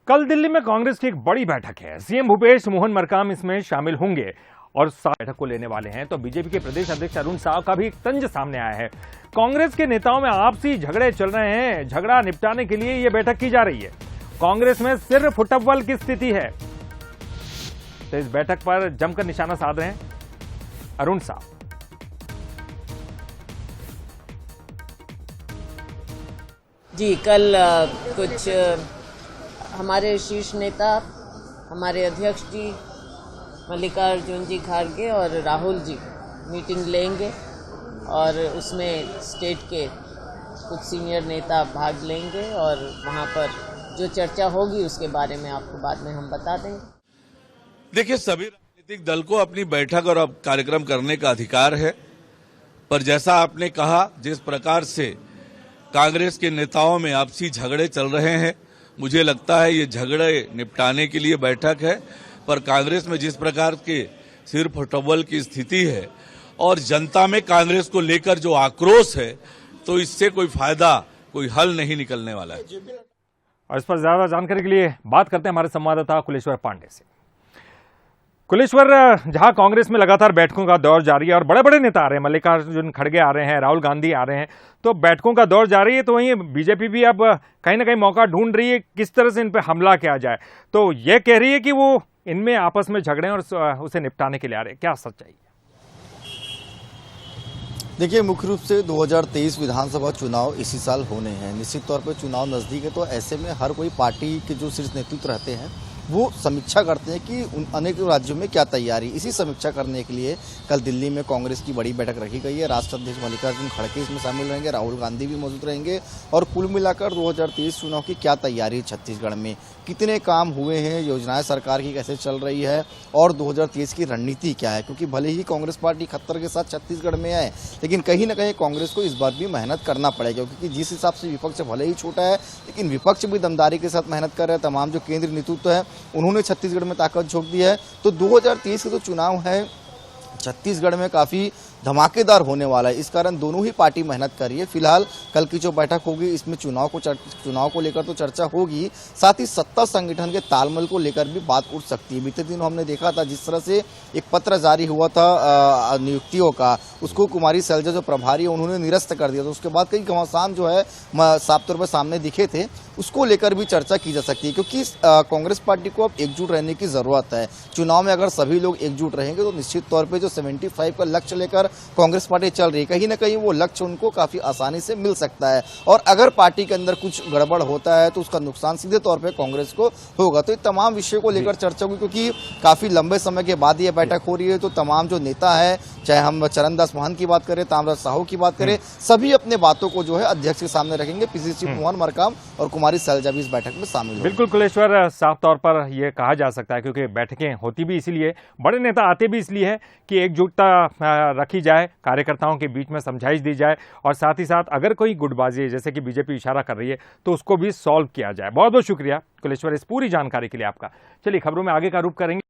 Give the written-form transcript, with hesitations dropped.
कल दिल्ली में कांग्रेस की एक बड़ी बैठक है। सीएम भूपेश मोहन मरकाम इसमें शामिल होंगे और बैठक को लेने वाले हैं। तो बीजेपी के प्रदेश अध्यक्ष अरुण साव का भी एक तंज सामने आया है। कांग्रेस के नेताओं में आपसी झगड़े चल रहे हैं। झगड़ा निपटाने के लिए यह बैठक की जा रही है। कांग्रेस में सिर्फ फुटबॉल की स्थिति है। तो इस बैठक पर जमकर निशाना साध रहे हैं अरुण साव। जी, कल कुछ हमारे शीर्ष नेता, हमारे अध्यक्ष जी मल्लिकार्जुन जी खड़गे और राहुल जी मीटिंग लेंगे और उसमें स्टेट के कुछ सीनियर नेता भाग लेंगे और वहाँ पर जो चर्चा होगी उसके बारे में आपको बाद में हम बता देंगे। देखिए, सभी राजनीतिक दल को अपनी बैठक और कार्यक्रम करने का अधिकार है, पर जैसा आपने कहा, जिस प्रकार से कांग्रेस के नेताओं में आपसी झगड़े चल रहे हैं, मुझे लगता है ये झगड़े निपटाने के लिए बैठक है। पर कांग्रेस में जिस प्रकार के सिर्फ फुटबॉल की स्थिति है और जनता में कांग्रेस को लेकर जो आक्रोश है, तो इससे कोई फायदा, कोई हल नहीं निकलने वाला है। और इस पर ज्यादा जानकारी के लिए बात करते हैं हमारे संवाददाता कुलेश्वर पांडे से। कुलेश्वर, जहां कांग्रेस में लगातार बैठकों का दौर जारी है और बड़े बड़े नेता आ रहे हैं, मल्लिकार्जुन खड़गे आ रहे हैं, राहुल गांधी आ रहे हैं, तो बैठकों का दौर जारी है, तो वहीं बीजेपी भी अब कहीं ना कहीं मौका ढूंढ रही है किस तरह से इन पर हमला किया जाए। तो ये कह रही है कि वो इनमें आपस में झगड़े और उसे निपटाने के लिए आ रहे हैं। क्या सच्चाई है? देखिए, मुख्य रूप से 2023 विधानसभा चुनाव इसी साल होने हैं। निश्चित तौर पर चुनाव नजदीक है, तो ऐसे में हर कोई पार्टी के जो शीर्ष नेतृत्व रहते हैं वो समीक्षा करते हैं कि उन अनेक राज्यों में क्या तैयारी। इसी समीक्षा करने के लिए कल दिल्ली में कांग्रेस की बड़ी बैठक रखी गई है। राष्ट्रीय अध्यक्ष मल्लिकार्जुन खड़गे इसमें शामिल रहेंगे, राहुल गांधी भी मौजूद रहेंगे और कुल मिलाकर 2023 चुनाव की क्या तैयारी छत्तीसगढ़ में, कितने काम हुए हैं, योजनाएं सरकार की कैसे चल रही है और 2023 की रणनीति क्या है। क्योंकि भले ही कांग्रेस पार्टी खत्तर के साथ छत्तीसगढ़ में आए, लेकिन कहीं ना कहीं कांग्रेस को इस बार भी मेहनत करना पड़ेगा। क्योंकि जिस हिसाब से विपक्ष भले ही छोटा है, लेकिन विपक्ष भी दमदारी के साथ मेहनत कर रहे हैं। तमाम जो केंद्रीय नेतृत्व है उन्होंने छत्तीसगढ़ में ताकत झोंक दी है। तो 2023 का जो चुनाव है छत्तीसगढ़ में काफी धमाकेदार होने वाला है। इस कारण दोनों ही पार्टी मेहनत कर रही है। फिलहाल कल की जो बैठक होगी इसमें चुनाव को लेकर तो चर्चा होगी, साथ ही सत्ता संगठन के तालमेल को लेकर भी बात उठ सकती है। बीते दिन हमने देखा था जिस तरह से एक पत्र जारी हुआ था नियुक्तियों का, उसको कुमारी सैलजा जो प्रभारी है उन्होंने निरस्त कर दिया था। उसके बाद कई घमासान जो है साफ तौर पर सामने दिखे थे, उसको लेकर भी चर्चा की जा सकती है। क्योंकि कांग्रेस पार्टी को अब एकजुट रहने की जरूरत है। चुनाव में अगर सभी लोग एकजुट रहेंगे तो निश्चित तौर पर जो 75 का लक्ष्य लेकर कांग्रेस पार्टी चल रही है, कहीं ना कहीं वो लक्ष्य उनको काफी आसानी से मिल सकता है। और अगर पार्टी के अंदर कुछ गड़बड़ होता है तो उसका नुकसान सीधे तौर पे कांग्रेस को होगा। तो ये तमाम विषयों को लेकर चर्चा होगी, क्योंकि काफी लंबे समय के बाद ये बैठक हो रही है। तो तमाम जो नेता है, चाहे हम चरणदास महंत की बात करें, ताम्रध्वज साहू की बात करें, सभी अपने बातों को जो है अध्यक्ष के सामने रखेंगे। पीसीसी मोहन मरकाम और कुमारी सैलजा भी इस बैठक में शामिल। बिल्कुल कुलेश्वर, साफ तौर पर यह कहा जा सकता है क्योंकि बैठकें होती भी इसीलिए, बड़े नेता आते भी इसलिए है कि एकजुटता रखी जाए, कार्यकर्ताओं के बीच में समझाइश दी जाए और साथ ही साथ अगर कोई गुटबाजी है, जैसे कि बीजेपी इशारा कर रही है, तो उसको भी सॉल्व किया जाए। बहुत बहुत शुक्रिया कुलेश्वर इस पूरी जानकारी के लिए आपका। चलिए खबरों में आगे का रुख करेंगे।